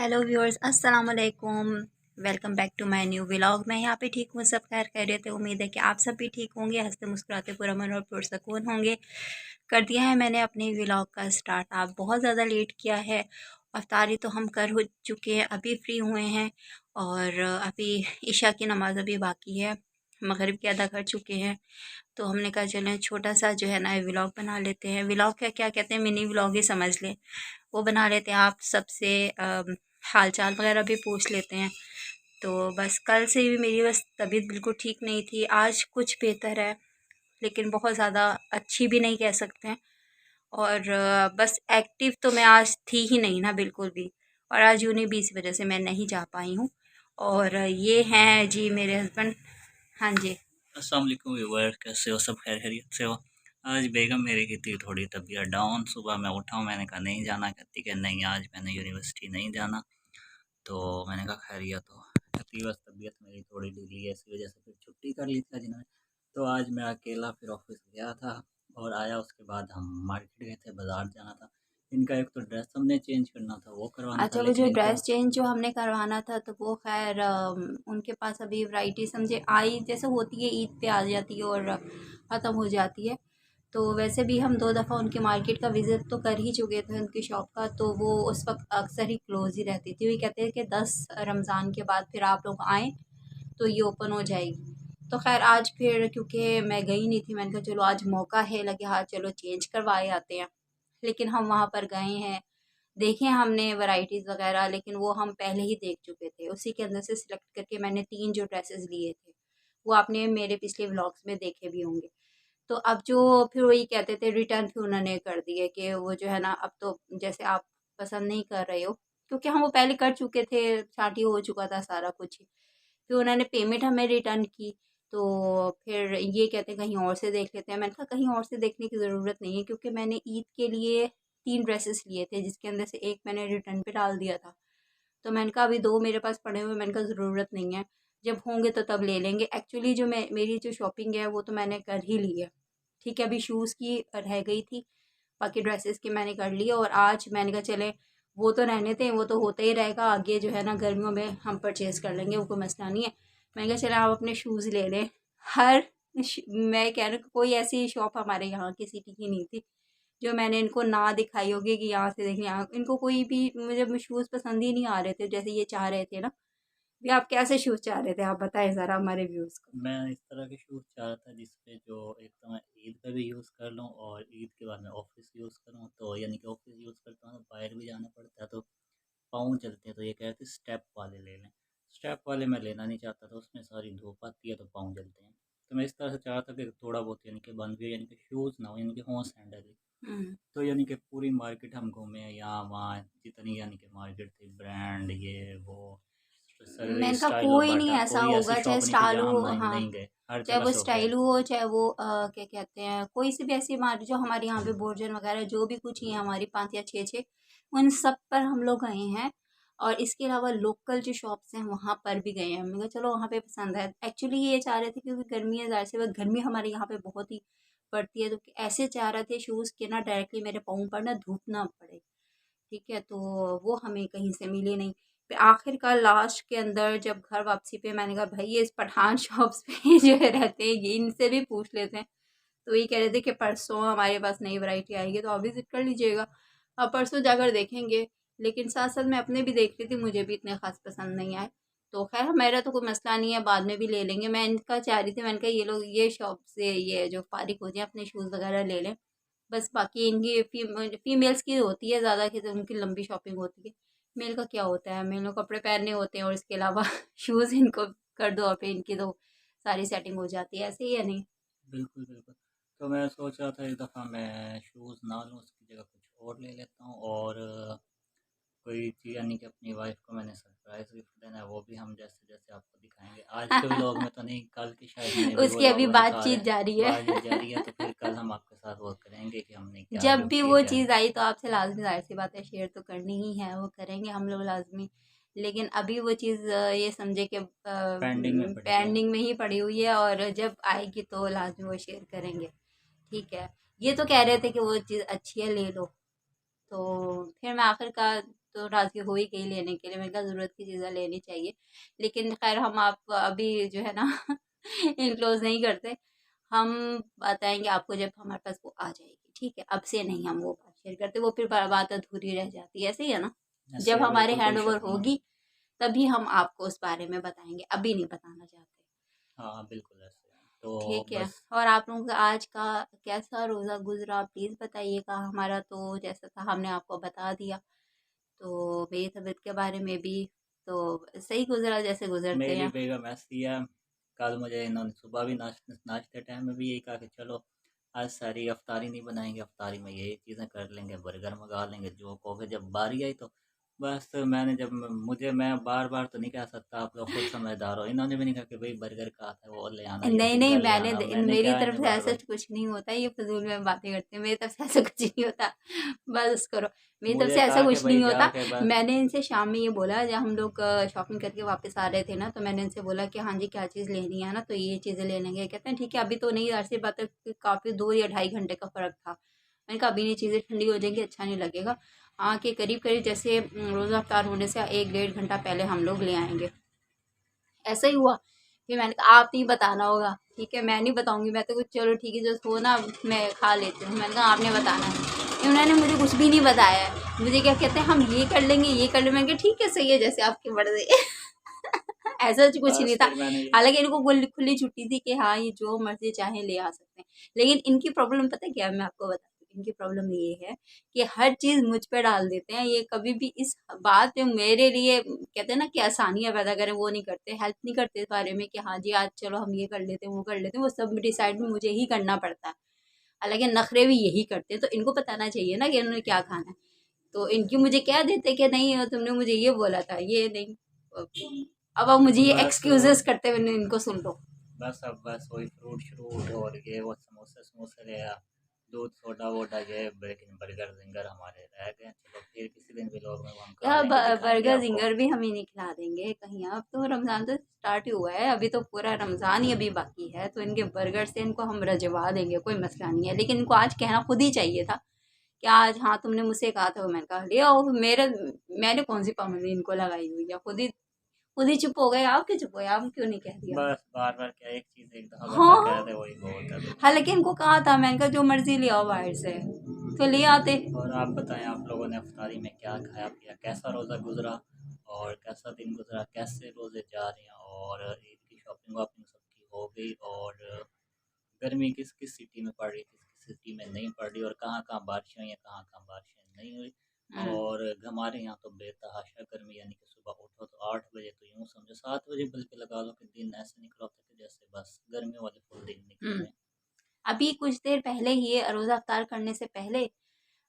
Hello viewers, अस्सलाम वालेकुम। Welcome back to my new vlog. मैं यहाँ पे ठीक हूँ, सब खैर खैरियत है। उम्मीद है कि आप सब भी ठीक होंगे, हंसते मुस्कुराते पुरअमन और पुरसकून होंगे। कर दिया है मैंने अपने व्लॉग का स्टार्ट। आप बहुत ज़्यादा लेट किया है। अफ्तारी तो हम कर हो चुके हैं, अभी फ्री हुए हैं और अभी ईशा की नमाज़ अभी बाकी है। मगरिब के अदा कर चुके हैं, तो हमने कहा चलें छोटा सा जो है ना व्लॉग बना लेते हैं। व्लॉग क्या क्या कहते हैं, मिनी व्लॉग ही समझ लें, वो बना लेते हैं। आप सबसे हाल चाल वगैरह भी पूछ लेते हैं। तो बस कल से भी मेरी बस तबीयत बिल्कुल ठीक नहीं थी। आज कुछ बेहतर है, लेकिन बहुत ज़्यादा अच्छी भी नहीं कह सकते हैं। और बस एक्टिव तो मैं आज थी ही नहीं ना, बिल्कुल भी। और आज यूनी भी इसी वजह से मैं नहीं जा पाई हूँ। और ये हैं जी मेरे हस्बैंड। हाँ जी। अस्सलाम वालेकुम व्यूअर, कैसे हो? सब खैर खैरियत से हो? आज बेगम मेरी की थी थोड़ी तबीयत डाउन। सुबह मैं उठा हूँ, मैंने कहा नहीं जाना, कहती कि नहीं आज मैंने यूनिवर्सिटी नहीं जाना। तो मैंने कहा खैरियत हो? कहती बस तबीयत मेरी थोड़ी ढीली है, इसी वजह से फिर छुट्टी कर ली थी आज इन्होंने। तो आज मैं अकेला फिर ऑफिस गया था और आया, उसके बाद हम मार्केट गए थे, बाज़ार जाना था। इनका एक तो ड्रेस हमने चेंज करना था, वो करवाना था, अच्छा, वो लेकिन जो इनको ड्रेस चेंज जो हमने करवाना था, तो वो खैर उनके पास अभी वैरायटी समझे आई, जैसे होती है ईद पे आ जाती है और ख़त्म हो जाती है। तो वैसे भी हम 2 दफ़ा उनके मार्केट का विज़िट तो कर ही चुके थे उनकी शॉप का, तो वो उस वक्त अक्सर ही क्लोज़ ही रहती थी। वो कहते हैं कि 10 रमज़ान के बाद फिर आप लोग आएँ तो ये ओपन हो जाएगी। तो खैर आज फिर क्योंकि मैं गई नहीं थी, मैंने कहा चलो आज मौका है, लगे हाँ चलो चेंज करवाए आते हैं। लेकिन हम वहाँ पर गए हैं, देखे हमने वैराइटीज़ वगैरह, लेकिन वो हम पहले ही देख चुके थे। उसी के अंदर से सिलेक्ट करके मैंने 3 जो ड्रेसेस लिए थे, वो आपने मेरे पिछले व्लॉग्स में देखे भी होंगे। तो अब जो फिर वही कहते थे, रिटर्न फिर उन्होंने कर दिए कि वो जो है ना, अब तो जैसे आप पसंद नहीं कर रहे हो, क्योंकि हम वो पहले कर चुके थे, स्टार्ट ही हो चुका था सारा कुछ ही। फिर उन्होंने पेमेंट हमें रिटर्न की। तो फिर ये कहते हैं कहीं और से देख लेते हैं। मैंने कहा कहीं और से देखने की ज़रूरत नहीं है, क्योंकि मैंने ईद के लिए 3 ड्रेसेस लिए थे, जिसके अंदर से एक मैंने रिटर्न पे डाल दिया था। तो मैंने कहा अभी 2 मेरे पास पड़े हुए, मैंने कहा ज़रूरत नहीं है, जब होंगे तो तब ले लेंगे। एक्चुअली जो मेरी जो शॉपिंग है वो तो मैंने कर ही ली है। ठीक है, अभी शूज़ की रह गई थी, बाकी ड्रेसेस की मैंने कर ली। और आज मैंने कहा चले वो तो रहने दें, वो तो होता ही रहेगा, आगे जो है ना गर्मियों में हम परचेज़ कर लेंगे, वो कोई मसला नहीं है। मैंने कहा चले आप अपने शूज़ ले लें। हर मैं कह रही हूँ कोई ऐसी शॉप हमारे यहाँ की सिटी की नहीं थी जो मैंने इनको ना दिखाई होगी कि यहाँ से देखें। यहाँ इनको कोई भी मुझे शूज़ पसंद ही नहीं आ रहे थे, जैसे ये चाह रहे थे ना। भी आप कैसे शूज़ चाह रहे थे, आप बताएं ज़रा हमारे व्यूज़ को। मैं इस तरह के शूज़ चाह रहा था जिसपे जो एक तो मैं ईद पे भी यूज़ कर लूँ और ईद के बाद मैं ऑफिस यूज़ करूँ। तो यानी कि ऑफिस यूज़ करता हूँ तो बाहर भी जाना पड़ता है, तो पाँव चलते हैं। तो ये कह रहे थे स्टेप वाले ले लें। स्टेप वाले मैं लेना नहीं चाहता था, उसमें सारी धूप आती है तो पाँव जलते हैं। तो मैं इस तरह से चाह रहा था कि थोड़ा बहुत यानी कि बंद भी हो, यानी कि शूज़ ना हो, यानी कि हों सैंडल ही। हम्म। तो यानी कि पूरी मार्केट हम घूमे, यहाँ वहाँ जितनी यानी कि मार्केट थी, ब्रांड ये वो, मैंने सर्विस, कहा स्टाइल और कोई नहीं बाटा, ऐसा कोई ऐसी होगा, चाहे शॉप नहीं थी स्टाइल जहाँ हम हो, नहीं हाँ, नहीं गए। हर चाहे जगह वो शॉप गए। स्टाइल हो, चाहे वो क्या कहते हैं, कोई सी भी ऐसी मार्केट जो हमारे यहाँ पे बोर्जन वगैरह जो भी कुछ ही है, हमारी 5 या 6 उन सब पर हम लोग गए हैं। और इसके अलावा लोकल जो शॉप्स हैं वहाँ पर भी गए हैं। हमने कहा चलो वहाँ पे पसंद है। एक्चुअली ये चाह रहे थे क्योंकि गर्मी है, ज़ाहिर सी बात गर्मी हमारे यहाँ पे बहुत ही पड़ती है, तो ऐसे चाह रहे थे शूज़ के ना डायरेक्टली मेरे पाँव पर ना धूप ना पड़े। ठीक है, तो वो हमें कहीं से मिले नहीं। फिर आखिरकार लास्ट के अंदर जब घर वापसी पे मैंने कहा भाई ये इस पठान शॉप्स पे जो है रहते हैं, ये इनसे भी पूछ लेते हैं। तो ये कह रहे थे कि परसों हमारे पास नई वैरायटी आएगी तो आप विज़िट कर लीजिएगा। अब परसों जाकर देखेंगे। लेकिन साथ-साथ मैं अपने भी देख रही थी, मुझे भी इतने ख़ास पसंद नहीं आए। तो ख़ैर मेरा तो कोई मसला नहीं है, बाद में भी ले लेंगे। मैं इनका चाह रही थी, मैंने कहा ये लोग ये शॉप से ये जो फ़ारिग हो जाएँ अपने शूज़ वग़ैरह ले लें। बस बाकी इनकी फीमेल्स की होती है ज़्यादा कि तो उनकी लंबी शॉपिंग होती है। मेल का क्या होता है, मेल को कपड़े पहनने होते हैं और इसके अलावा शूज़ इनको कर दो और फिर इनकी तो सारी सेटिंग हो जाती है, ऐसे ही है नहीं? बिल्कुल बिल्कुल। तो मैं सोच रहा था इस दफ़ा मैं शूज़ ना लूँ, उसकी जगह कुछ और ले लेता हूँ। और कोई चीज़ यानी कि अपनी वाइफ को मैंने सरप्राइज़ गिफ्ट देना है, वो भी हम जैसे जैसे आपको दिखाएंगे। आज के व्लॉग में तो नहीं, कल की शायद में भी वो उसकी व्लॉग अभी दिखा रहे बातचीत हैं। जारी है। बातचीत जारी है, तो फिर कल हम आपके साथ वो करेंगे कि हमने क्या जब गिफ्ट भी दिया वो क्या नहीं। चीज़ आई तो आपसे लाज़मी, ज़ाहिर-सी बात है, शेयर तो करनी ही है, वो करेंगे हम लोग लाज़मी। लेकिन अभी वो चीज़ ये समझे कि पेंडिंग में पड़ी है। पेंडिंग में ही पड़ी हुई है और जब आएगी तो लाज़मी वो शेयर करेंगे। ठीक है। ये तो कह रहे थे कि वो चीज़ अच्छी है, ले लो। तो फिर मैं आखिरकार तो राज़ी हो ही गई लेने के लिए। मैंने कहा ज़रूरत की चीज़ें लेनी चाहिए। लेकिन ख़ैर हम आप अभी जो है ना इनक्लोज़ नहीं करते। हम बताएँगे आपको जब हमारे पास वो आ जाएगी, ठीक है? अब से नहीं हम वो बात शेयर करते, वो फिर बात अधूरी रह जाती है, ऐसे ही है ना? ऐसे जब है, हमारे बिल्कुल कोई हैंडओवर शक नहीं है। होगी तभी हम आपको उस बारे में बताएँगे, अभी नहीं बताना चाहते। हाँ, बिल्कुल ऐसे है। तो ठीक है। बस और आप लोगों का आज का कैसा रोज़ा गुज़रा प्लीज़ बताइएगा? हमारा तो जैसा था हमने आपको बता दिया। तो मेरी तबीयत के बारे में भी तो सही गुज़रा जैसे गुज़रते मेरी हैं। बेगम ऐसी है, कल मुझे इन्होंने सुबह भी नाश्ते टाइम में भी यही कहा कि चलो आज सारी अफ्तारी नहीं बनाएंगे, अफ्तारी में यही चीज़ें कर लेंगे, बर्गर मंगा लेंगे, जो कहोगे। जब बारी आई तो बस मैंने जब मुझे मैं बार बार तो नहीं कह सकता, आप लोग खुद समझदार हो, इन्होंने भी नहीं कहा कि भाई बर्गर कहा था वो ले आना या नहीं, नहीं, पिज़्ज़ा ले आना, मैंने मेरी क्या तरफ इन्हें से बार ऐसा बार। कुछ नहीं होता है, ये फ़िज़ूल में बातें करते हैं, मेरी तरफ से ऐसा कुछ नहीं होता, बस करो। मेरी तरफ मुझे से ऐसा कहा कि कुछ भाई नहीं होता। जाके बस। मैंने इनसे शाम में ये बोला जब हम लोग शॉपिंग करके वापस आ रहे थे ना, तो मैंने इनसे बोला कि हाँ जी, क्या चीज़ लेनी है ना? तो ये चीज़ें ले लेंगे। कहते हैं ठीक है, अभी तो नहीं, ज़ाहिर-सी बात है कि काफ़ी 2 या ढाई घंटे का फ़र्क था। मैंने कहा अभी नहीं, चीज़ें ठंडी हो जाएँगी, अच्छा नहीं लगेगा। हाँ, कि करीब-करीब जैसे रोज़ा इफ्तार होने से 1 डेढ़ घंटा पहले हम लोग ले आएँगे। ऐसा ही हुआ। फिर मैंने कहा आप नहीं बताना होगा, ठीक है? मैं नहीं बताऊँगी, मैं तो कुछ चलो ठीक है जो हो ना मैं खा लेती हूँ। मैंने कहा आपने बताना है। उन्होंने मुझे कुछ भी नहीं बताया है। मुझे क्या कहते हैं हम ये कर लेंगे, ये कर लेंगे। मैंने कहा ठीक है सही है जैसे आपकी मर्ज़ी। ऐसा कुछ नहीं बस था। फिर मैंने ये। हालाँकि इनको खुली छुट्टी थी कि हाँ, ये जो मर्ज़ी चाहे ले आ सकते हैं। लेकिन इनकी प्रॉब्लम पता है क्या है? मैं आपको बताती हूँ। इनकी प्रॉब्लम ये है कि हर चीज़ मुझ पे डाल देते हैं। ये कभी भी इस बात में मेरे लिए कहते हैं ना कि आसानियाँ पैदा करें, वो नहीं करते। हेल्प नहीं करते इस बारे में कि हाँ जी, आज चलो हम ये कर लेते हैं, वो कर लेते हैं। वो सब डिसाइड भी मुझे ही करना पड़ता है। हालाँकि नखरे भी यही करते हैं, तो इनको बताना चाहिए ना कि इन्होंने क्या खाना है। तो इनकी मुझे कह देते कि नहीं तुमने मुझे ये बोला था, ये नहीं। अब आप मुझे ये बस एक्सक्यूज़ेज़ करते हुए इनको सुन लो। बस अब बस वही फ्रूट श्रूट और ये वो समोसे समोसे ले आ, दूध सोडा वोडा, ये लेकिन बर्गर जिंगर हमारे रह गए। चलो फिर किसी दिन भी लोग में वो हम खा या लेंगे, दिखाएंगे बर्गर आपको। ज़िंगर भी हम इन्हें खिला देंगे कहीं। अब तो रमज़ान तो स्टार्ट ही हुआ है, अभी तो पूरा रमज़ान ही अभी बाकी है, तो इनके बर्गर से इनको हम रजवा देंगे, कोई मसला नहीं है। लेकिन इनको आज कहना खुद ही चाहिए था कि आज हाँ, तुमने मुझसे कहा था, मैंने कहा ले आओ। मैंने कौन-सी पाबंदी इनको लगाई हुई है, खुद ही चुप हो गए। आप क्यों चुप हो गए? आपने क्यों नहीं कह दिया? बस बार बार क्या, एक चीज़ एक दफ़ा बंदा कह हाँ, दे वही बहुत है फिर। हालाँकि इनको कहा था, मैंने कहा जो मर्ज़ी ले आओ बाहर से, तो ले आते। और आप बताएं, आप लोगों ने अफ्तारी में क्या खाया पिया, कैसा रोज़ा गुजरा और कैसा दिन गुजरा, कैसे रोज़े जा रहे हैं, और ईद की शॉपिंग वॉपिंग सबकी हो गई, और गर्मी किस किस सिटी में पड़ रही, किस किस सिटी में नहीं पड़ रही, और कहाँ कहाँ बारिशें हुई हैं, कहाँ कहाँ बारिशें नहीं हुई। हुँ। और हमारे यहाँ तो बेतहाशा गर्मी, यानी कि सुबह उठो तो 8 बजे, तो यूँ समझो 7 बजे, बल्कि लगा लो कि दिन ऐसे निकला होता है कि जैसे बस गर्मी वाले फुल दिन निकले हुँ। हुए हैं। अभी कुछ देर पहले ही रोज़ा इफ्तार करने से पहले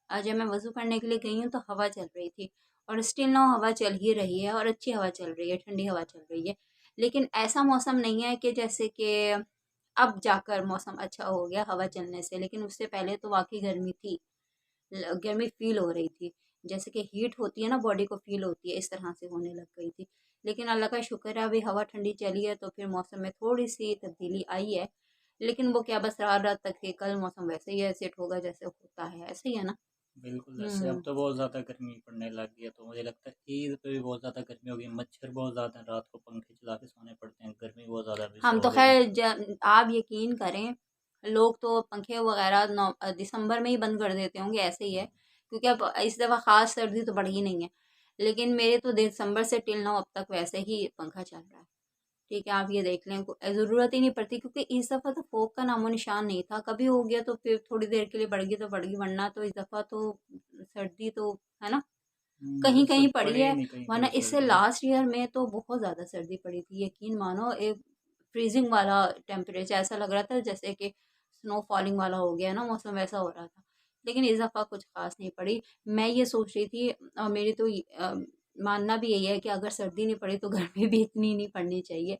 जब मैं वज़ू करने के लिए गई हूँ तो हवा चल रही थी और स्टिल नाउ हवा चल ही रही है और अच्छी हवा चल रही है, ठंडी हवा चल रही है। लेकिन ऐसा मौसम नहीं है कि जैसे कि अब जाकर मौसम अच्छा हो गया हवा चलने से, लेकिन उससे पहले तो वाक़ई गर्मी थी। गर्मी फ़ील हो रही थी। जैसे कि हीट होती है ना बॉडी को फ़ील होती है, इस तरह से होने लग गई थी। लेकिन अल्लाह का शुक्र है अभी हवा ठंडी चली है तो फिर मौसम में थोड़ी-सी तब्दीली आई है। लेकिन वो क्या बस रात-रात तक है, कल मौसम वैसे ही है सेट होगा जैसे होता है, ऐसे ही है ना? बिल्कुल ऐसे, अब हुँ। तो बहुत ज़्यादा गर्मी पड़ने लग गई है, तो मुझे लगता है ईद पे भी बहुत ज़्यादा गर्मी होगी, मच्छर बहुत ज़्यादा हैं, रात को पंखे चला के सोने पड़ते हैं, गर्मी बहुत ज़्यादा अभी से हम तो हो गई है। ख़ैर आप यकीन करें, लोग तो पंखे वग़ैरह दिसंबर में ही बंद कर देते होंगे, ऐसे ही है। क्योंकि अब इस दफ़ा ख़ास सर्दी तो बढ़ी ही नहीं है। लेकिन मेरे तो दिसंबर से टिल नाउ अब तक वैसे ही पंखा चल रहा है। ठीक है, आप ये देख लें ज़रूरत ही नहीं पड़ती क्योंकि इस दफ़ा तो फ़ोग का नामो-निशान नहीं था। कभी हो गया तो फिर थोड़ी देर के लिए बढ़ गई तो बढ़ गई, वरना तो इस दफ़ा तो सर्दी तो है ना, कहीं-कहीं सब पड़ी पड़े ही है। नहीं कहीं वरना कहीं इससे सर्दी। लास्ट ईयर में तो बहुत ज़्यादा सर्दी पड़ी थी। यकीन मानो एक फ्रीज़िंग वाला टेम्परेचर, ऐसा लग रहा था जैसे कि स्नो फॉलिंग वाला हो गया ना मौसम, वैसा हो रहा था। लेकिन इस दफ़ा कुछ ख़ास नहीं पड़ी। मैं ये सोच रही थी मेरी तो मानना भी यही है कि अगर सर्दी नहीं पड़ी तो गर्मी भी इतनी नहीं पड़नी चाहिए।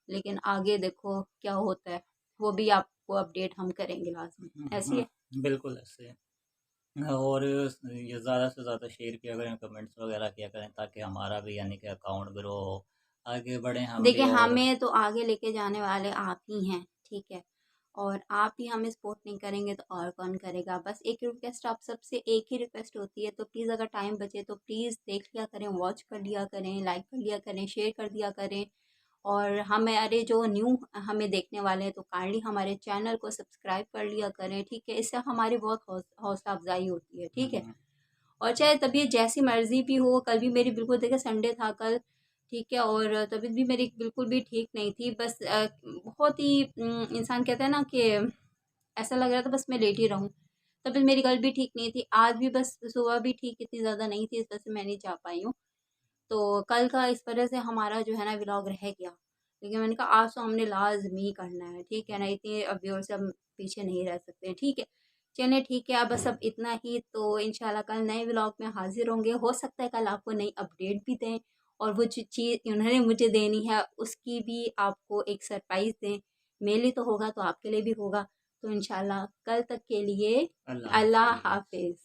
लेकिन आगे देखो क्या होता है, वो भी आपको अपडेट हम करेंगे लाज़मी। ऐसे ही है। बिल्कुल ऐसे है। और ये ज़्यादा से ज़्यादा शेयर किया करें, कमेंट्स वगैरह किया करें, ताकि हमारा भी यानी कि अकाउंट ग्रो हो, आगे बढ़ें हम भी। देखिए, और हमें तो आगे लेके जाने वाले आप ही हैं, ठीक है? और आप ही हमें सपोर्ट नहीं करेंगे तो और कौन करेगा। बस एक रिक्वेस्ट, आप सबसे एक ही रिक्वेस्ट होती है, तो प्लीज़ अगर टाइम बचे तो प्लीज़ देख लिया करें, वॉच कर लिया करें, लाइक कर लिया करें, शेयर कर दिया करें। और हमारे जो न्यू हमें देखने वाले हैं तो काइंडली हमारे चैनल को सब्सक्राइब कर लिया करें, ठीक है। इससे हमारी बहुत हौसला अफजाई होती है, ठीक है। और चाहे तबीयत जैसी मर्ज़ी भी हो, कल भी मेरी बिल्कुल, देखिए संडे था कल, ठीक है, और तबीयत भी मेरी बिल्कुल भी ठीक नहीं थी। बस बहुत ही इंसान कहता है ना कि ऐसा लग रहा था बस मैं लेटी रहूँ। तबीयत मेरी कल भी ठीक नहीं थी, आज भी बस सुबह भी ठीक इतनी ज़्यादा नहीं थी, इस वजह से मैं नहीं जा पाई हूँ। तो कल का इस वजह से हमारा जो है ना व्लॉग रह गया। लेकिन मैंने कहा आज तो हमने लाज़मी करना है, ठीक है ना, इतनी अब व्यूअर्स से हम पीछे नहीं रह सकते, ठीक है। चलिए ठीक है, अब बस अब इतना ही। तो इंशाल्लाह कल नए व्लॉग में हाज़िर होंगे। हो सकता है कल आपको नई अपडेट भी दें, और वो जो चीज़ उन्होंने मुझे देनी है उसकी भी आपको एक सरप्राइज़ दें। मेरे लिए तो होगा तो आपके लिए भी होगा। तो इंशाल्लाह कल तक के लिए अल्लाह अल्लाह हाफिज़। हाफ़िज़।